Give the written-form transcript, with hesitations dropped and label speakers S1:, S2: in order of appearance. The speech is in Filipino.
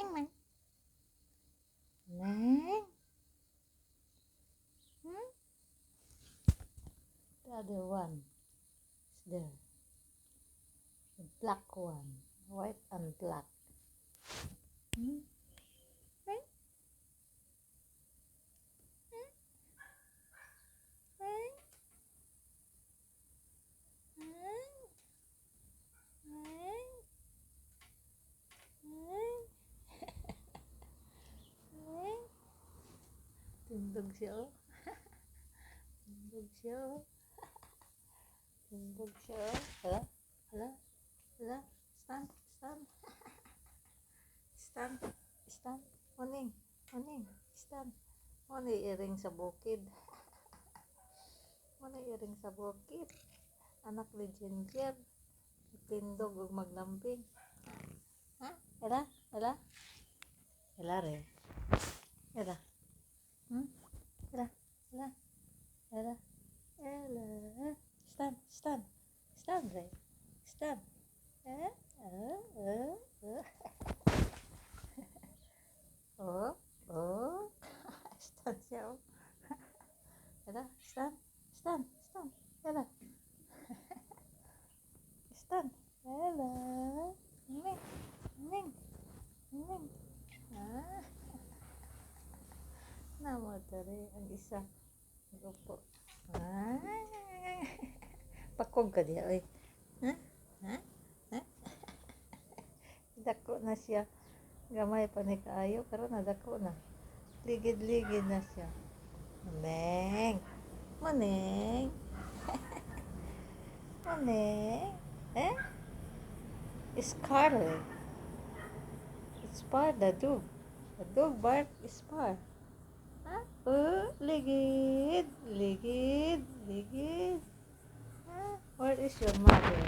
S1: Neng. Neng. Hmm? The other one is there. The black one. White and black. Hmm? Neng. Hmm? Neng. Neng. Neng. Neng. Neng. Tindog siya, oh. Tindog siya, oh. Tindog siya, oh. Hala? Hala? Hala? Stand? Stand? Stand? Stand? Morning? Morning? Stand? Morning iring sa bukid. Morning iring sa bukid. Anak ni Ginger. Tindog ug maglambing. Ha? Hala? Hala? Hala re. Hala? Hmm? Hala? Hala? Hala? Hala? Stand? Stand? Stand re. Stand? Eh? Oh? Oh? Stand siya, oh. Hala? Stand? Stand? Stand? Hala? Stand? Hala? Ning? Ning? Ning? Ah? Namo tari ang isa. Grupo. Ah? Pakog ka diya, oy. Ha? Ha? Ha? Dako na siya. Gamay pa ni kaayo, pero nadako na. Ligid-ligid na siya. Maneng. Maneng. Maneng. Eh? Scarlet. It's Spar, the dog. The dog bark is Spar. Ha? Ligid. Ligid. Ligid. Ha? Where is your mother?